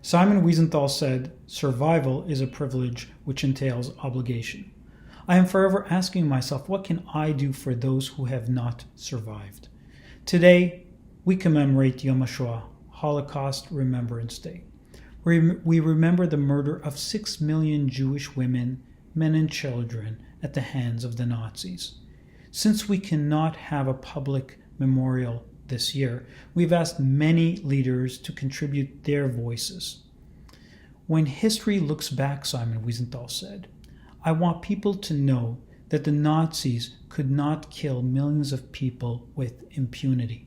Simon Wiesenthal said, "Survival is a privilege which entails obligation." I am forever asking myself, what can I do for those who have not survived? Today, we commemorate Yom HaShoah, Holocaust Remembrance Day. We remember the murder of 6 million Jewish women, men and children at the hands of the Nazis. Since we cannot have a public memorial this year, we've asked many leaders to contribute their voices. When history looks back, Simon Wiesenthal said, I want people to know that the Nazis could not kill millions of people with impunity.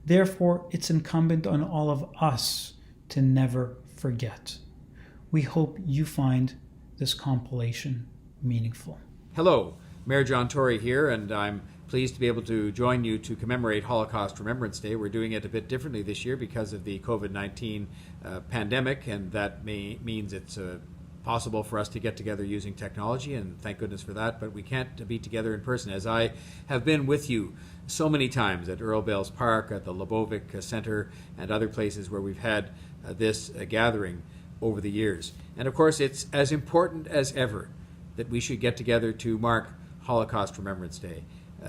Therefore, it's incumbent on all of us to never forget. We hope you find this compilation meaningful. Hello, Mayor John Tory here, and I'm pleased to be able to join you to commemorate Holocaust Remembrance Day. We're doing it a bit differently this year because of the COVID-19 pandemic, and that means it's possible for us to get together using technology, and thank goodness for that, but we can't be together in person, as I have been with you so many times at Earl Bales Park, at the Lebovic Center, and other places where we've had this gathering over the years. And of course, it's as important as ever that we should get together to mark Holocaust Remembrance Day.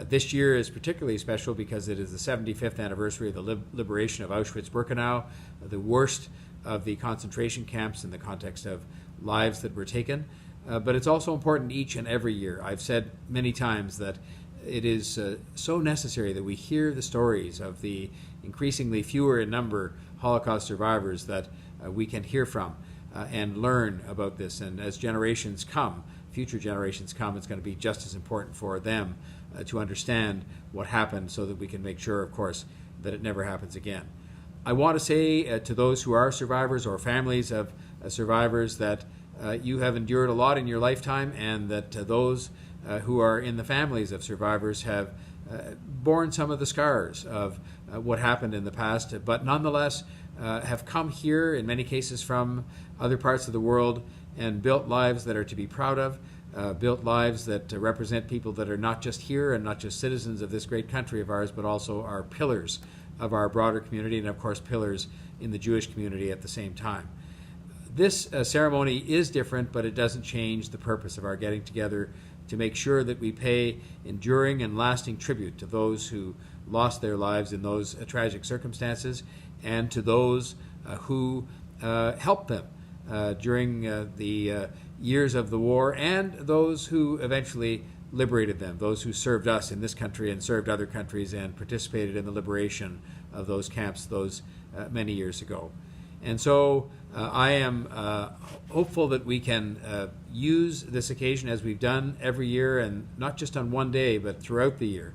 This year is particularly special because it is the 75th anniversary of the liberation of Auschwitz-Birkenau, the worst of the concentration camps in the context of lives that were taken. But it's also important each and every year. I've said many times that it is so necessary that we hear the stories of the increasingly fewer in number Holocaust survivors that we can hear from and learn about this. And as generations come, future generations come, it's going to be just as important for them to understand what happened so that we can make sure, of course, that it never happens again. I want to say to those who are survivors or families of survivors that you have endured a lot in your lifetime, and that those who are in the families of survivors have borne some of the scars of what happened in the past, but nonetheless have come here, in many cases from other parts of the world, and built lives that are to be proud of, built lives that represent people that are not just here and not just citizens of this great country of ours, but also are pillars of our broader community, and of course pillars in the Jewish community at the same time. This ceremony is different, but it doesn't change the purpose of our getting together to make sure that we pay enduring and lasting tribute to those who lost their lives in those tragic circumstances, and to those who helped them during the years of the war, and those who eventually liberated them, those who served us in this country and served other countries and participated in the liberation of those camps those many years ago. And so I am hopeful that we can use this occasion, as we've done every year, and not just on one day, but throughout the year,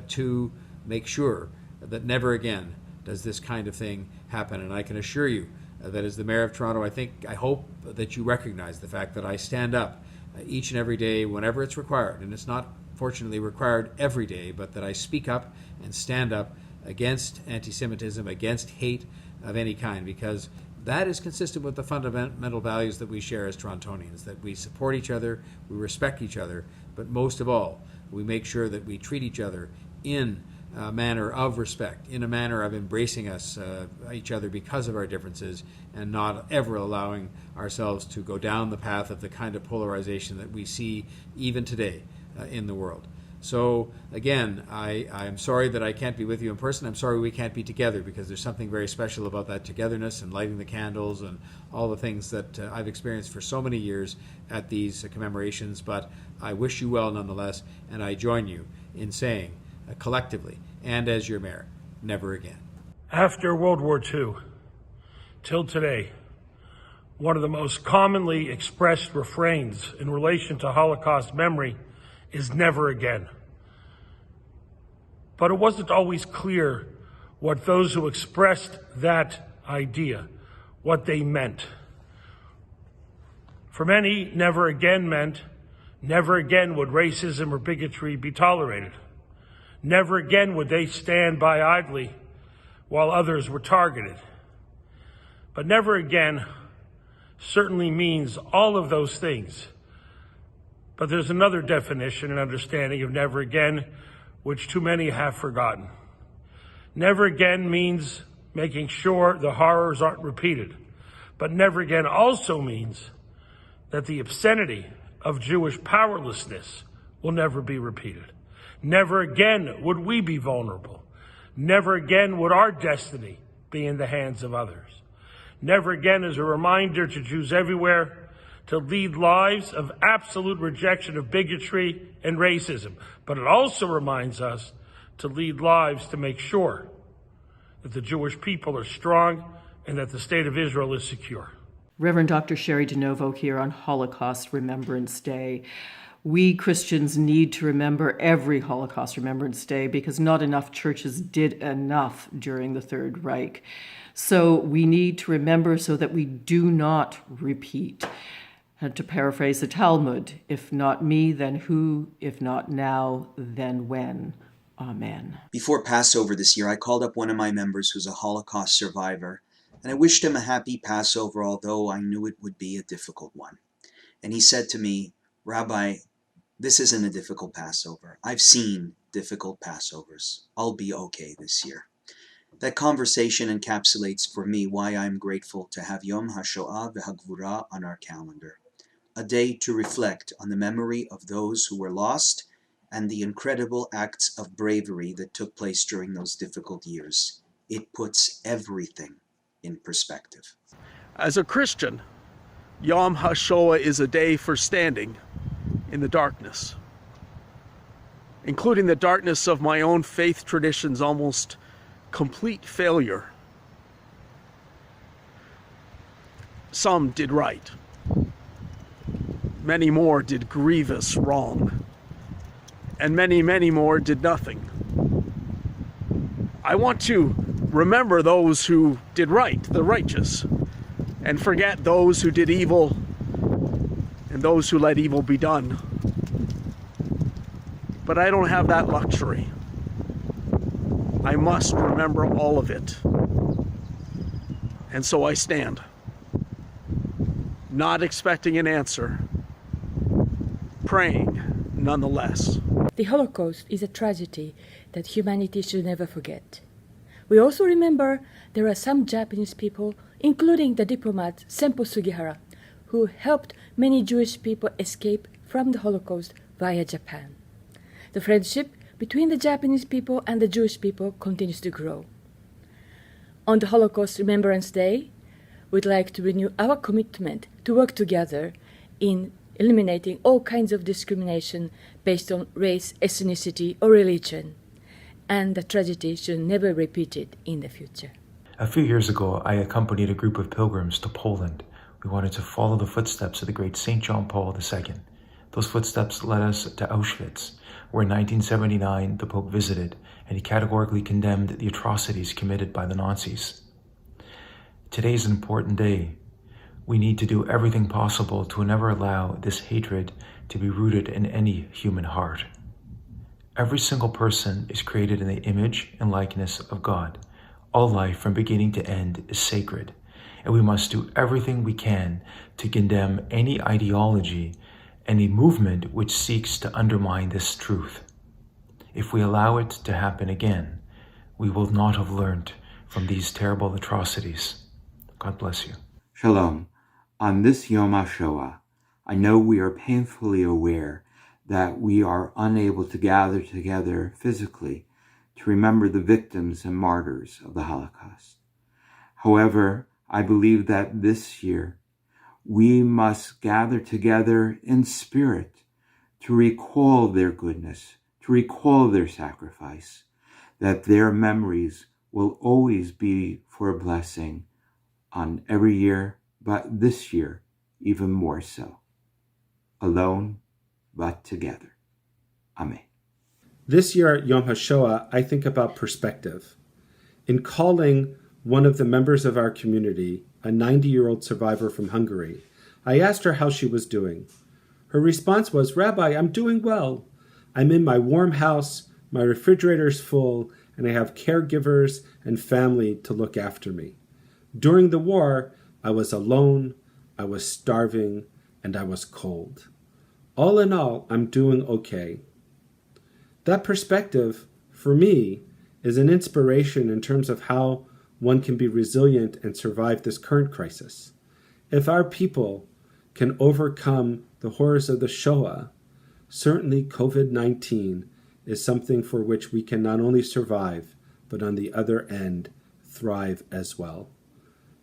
to make sure that never again does this kind of thing happen. And I can assure you that as the Mayor of Toronto, I hope that you recognize the fact that I stand up each and every day whenever it's required, and it's not fortunately required every day, but that I speak up and stand up against anti-Semitism, against hate of any kind, because that is consistent with the fundamental values that we share as Torontonians, that we support each other, we respect each other, but most of all, we make sure that we treat each other in a manner of respect, in a manner of embracing each other because of our differences, and not ever allowing ourselves to go down the path of the kind of polarization that we see even today in the world. So again, I'm sorry that I can't be with you in person. I'm sorry we can't be together, because there's something very special about that togetherness and lighting the candles and all the things that I've experienced for so many years at these commemorations. But I wish you well nonetheless, and I join you in saying collectively, and as your mayor, never again. After World War II, till today, one of the most commonly expressed refrains in relation to Holocaust memory is never again. But it wasn't always clear what those who expressed that idea, what they meant. For many, never again meant never again would racism or bigotry be tolerated. Never again would they stand by idly while others were targeted. But never again certainly means all of those things. But there's another definition and understanding of never again, which too many have forgotten. Never again means making sure the horrors aren't repeated, But never again also means that the obscenity of Jewish powerlessness will never be repeated. Never again would we be vulnerable. Never again would our destiny be in the hands of others. Never again is a reminder to Jews everywhere to lead lives of absolute rejection of bigotry and racism. But it also reminds us to lead lives to make sure that the Jewish people are strong and that the state of Israel is secure. Reverend Dr. Sherry DeNovo here on Holocaust Remembrance Day. We Christians need to remember every Holocaust Remembrance Day because not enough churches did enough during the Third Reich. So we need to remember so that we do not repeat. And to paraphrase the Talmud, if not me, then who? If not now, then when? Amen. Before Passover this year, I called up one of my members who's a Holocaust survivor, and I wished him a happy Passover, although I knew it would be a difficult one. And he said to me, "Rabbi, this isn't a difficult Passover. I've seen difficult Passovers. I'll be okay this year." That conversation encapsulates for me why I'm grateful to have Yom HaShoah Apr on our calendar, a day to reflect on the memory of those who were lost and the incredible acts of bravery that took place during those difficult years. It puts everything in perspective. As a Christian, Yom HaShoah is a day for standing in the darkness, including the darkness of my own faith tradition's almost complete failure. Some did right. Many more did grievous wrong. And many, many more did nothing. I want to remember those who did right, the righteous, and forget those who did evil and those who let evil be done. But I don't have that luxury. I must remember all of it. And so I stand, not expecting an answer, praying nonetheless. The Holocaust is a tragedy that humanity should never forget. We also remember there are some Japanese people, including the diplomat Senpo Sugihara, who helped many Jewish people escape from the Holocaust via Japan. The friendship between the Japanese people and the Jewish people continues to grow. On the Holocaust Remembrance Day, we'd like to renew our commitment to work together in eliminating all kinds of discrimination based on race, ethnicity, or religion. And the tragedy should never be repeated in the future. A few years ago, I accompanied a group of pilgrims to Poland. We wanted to follow the footsteps of the great St. John Paul II. Those footsteps led us to Auschwitz, where in 1979 the Pope visited, and he categorically condemned the atrocities committed by the Nazis. Today is an important day. We need to do everything possible to never allow this hatred to be rooted in any human heart. Every single person is created in the image and likeness of God. All life from beginning to end is sacred, and we must do everything we can to condemn any ideology, any movement which seeks to undermine this truth. If we allow it to happen again, we will not have learned from these terrible atrocities. God bless you. Shalom. On this Yom HaShoah, I know we are painfully aware that we are unable to gather together physically to remember the victims and martyrs of the Holocaust. However, I believe that this year we must gather together in spirit to recall their goodness, to recall their sacrifice, that their memories will always be for a blessing on every year, but this year even more so. Alone, but together. Amen. This year at Yom HaShoah, I think about perspective. In calling one of the members of our community, a 90-year-old survivor from Hungary, I asked her how she was doing. Her response was, "Rabbi, I'm doing well. I'm in my warm house, my refrigerator's full, and I have caregivers and family to look after me. During the war, I was alone, I was starving, and I was cold. All in all, I'm doing okay." That perspective, for me, is an inspiration in terms of how one can be resilient and survive this current crisis. If our people can overcome the horrors of the Shoah, certainly COVID-19 is something for which we can not only survive, but on the other end, thrive as well.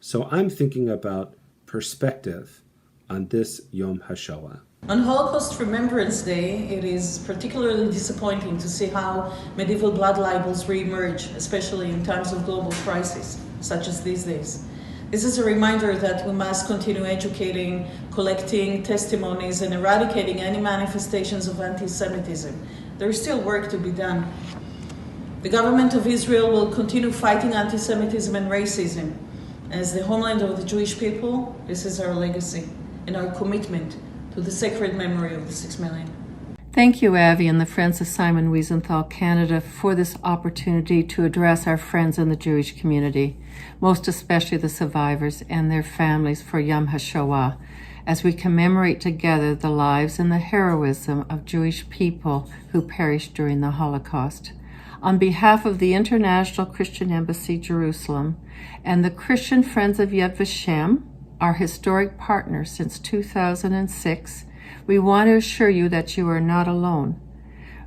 So I'm thinking about perspective on this Yom HaShoah. On Holocaust Remembrance Day, it is particularly disappointing to see how medieval blood libels re-emerge, especially in times of global crisis, such as these days. This is a reminder that we must continue educating, collecting testimonies, and eradicating any manifestations of anti-Semitism. There is still work to be done. The government of Israel will continue fighting anti-Semitism and racism. As the homeland of the Jewish people, this is our legacy and our commitment to the sacred memory of the 6 million. Thank you, Avi, and the Friends of Simon Wiesenthal Canada for this opportunity to address our friends in the Jewish community, most especially the survivors and their families for Yom HaShoah, as we commemorate together the lives and the heroism of Jewish people who perished during the Holocaust. On behalf of the International Christian Embassy, Jerusalem, and the Christian Friends of Yad Vashem, our historic partner since 2006, we want to assure you that you are not alone.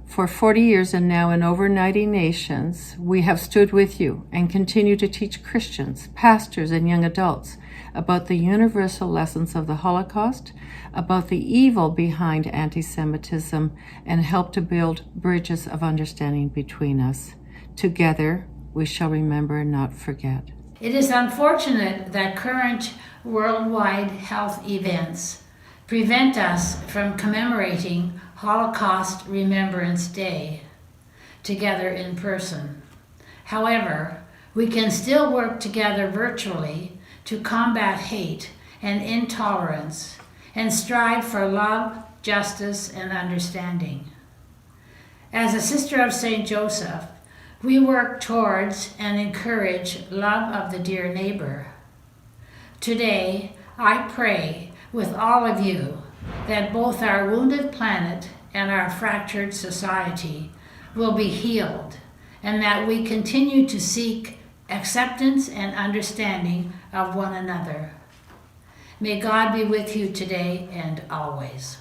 For 40 years and now in over 90 nations, we have stood with you and continue to teach Christians, pastors, and young adults about the universal lessons of the Holocaust, about the evil behind anti-Semitism, and help to build bridges of understanding between us. Together, we shall remember and not forget. It is unfortunate that current worldwide health events prevent us from commemorating Holocaust Remembrance Day together in person. However, we can still work together virtually to combat hate and intolerance and strive for love, justice, and understanding. As a sister of St. Joseph, we work towards and encourage love of the dear neighbor. Today, I pray with all of you that both our wounded planet and our fractured society will be healed, and that we continue to seek acceptance and understanding of one another. May God be with you today and always.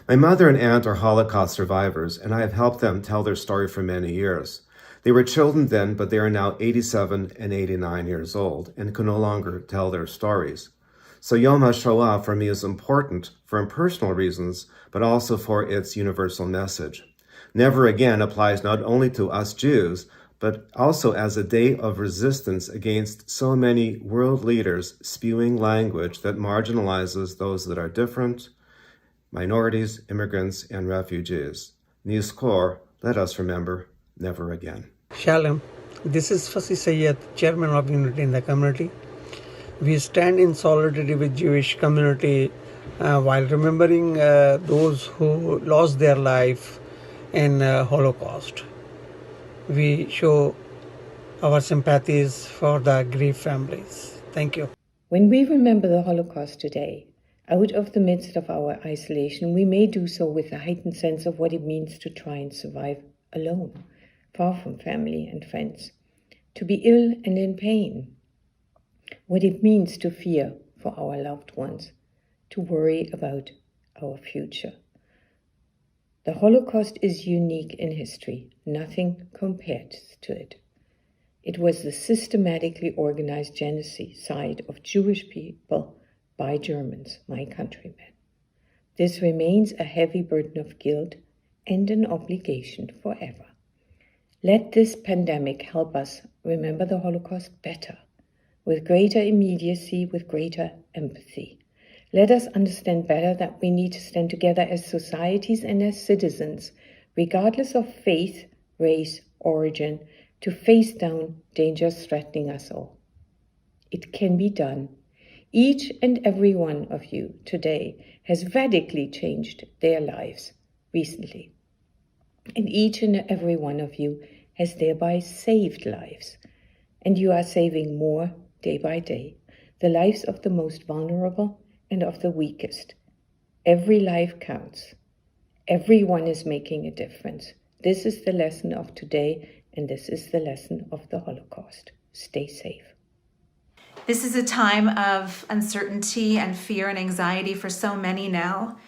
My mother and aunt are Holocaust survivors, and I have helped them tell their story for many years. They were children then, but they are now 87 and 89 years old and can no longer tell their stories. So Yom HaShoah for me is important for impersonal reasons, but also for its universal message. Never again applies not only to us Jews, but also as a day of resistance against so many world leaders spewing language that marginalizes those that are different, minorities, immigrants, and refugees. Nizkor, let us remember, never again. Shalom. This is Fasi Sayyed, Chairman of Unity in the Community. We stand in solidarity with Jewish community while remembering those who lost their life in Holocaust. We show our sympathies for the grief families. Thank you. When we remember the Holocaust today, out of the midst of our isolation, we may do so with a heightened sense of what it means to try and survive alone, far from family and friends, to be ill and in pain, what it means to fear for our loved ones, to worry about our future. The Holocaust is unique in history. Nothing compares to it. It was the systematically organized genocide of Jewish people by Germans, my countrymen. This remains a heavy burden of guilt and an obligation forever. Let this pandemic help us remember the Holocaust better, with greater immediacy, with greater empathy. Let us understand better that we need to stand together as societies and as citizens, regardless of faith, race, origin, to face down dangers threatening us all. It can be done. Each and every one of you today has radically changed their lives recently. And each and every one of you has thereby saved lives. And you are saving more day by day, the lives of the most vulnerable and of the weakest. Every life counts. Everyone is making a difference. This is the lesson of today, and this is the lesson of the Holocaust. Stay safe. This is a time of uncertainty and fear and anxiety for so many now.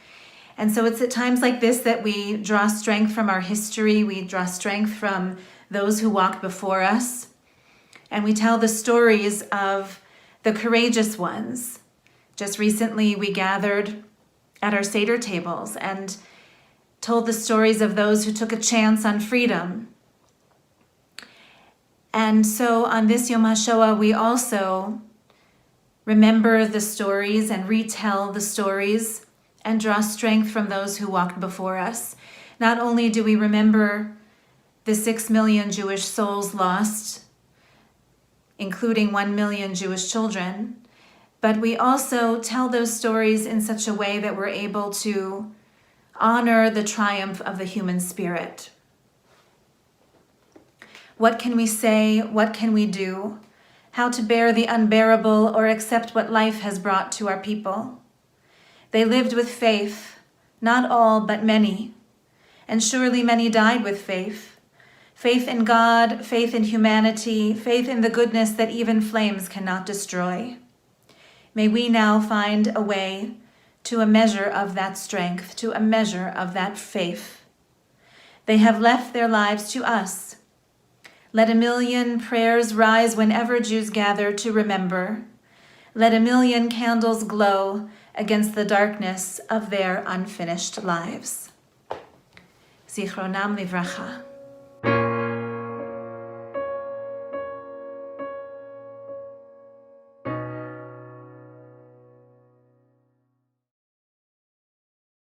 And so it's at times like this that we draw strength from our history, we draw strength from those who walked before us, and we tell the stories of the courageous ones. Just recently, we gathered at our Seder tables and told the stories of those who took a chance on freedom. And so on this Yom HaShoah, we also remember the stories and retell the stories and draw strength from those who walked before us. Not only do we remember the 6 million Jewish souls lost, including 1 million Jewish children, but we also tell those stories in such a way that we're able to honor the triumph of the human spirit. What can we say? What can we do? How to bear the unbearable or accept what life has brought to our people. They lived with faith, not all, but many. And surely many died with faith. Faith in God, faith in humanity, faith in the goodness that even flames cannot destroy. May we now find a way to a measure of that strength, to a measure of that faith. They have left their lives to us. Let a million prayers rise whenever Jews gather to remember. Let a million candles glow against the darkness of their unfinished lives. Zichronam livracha.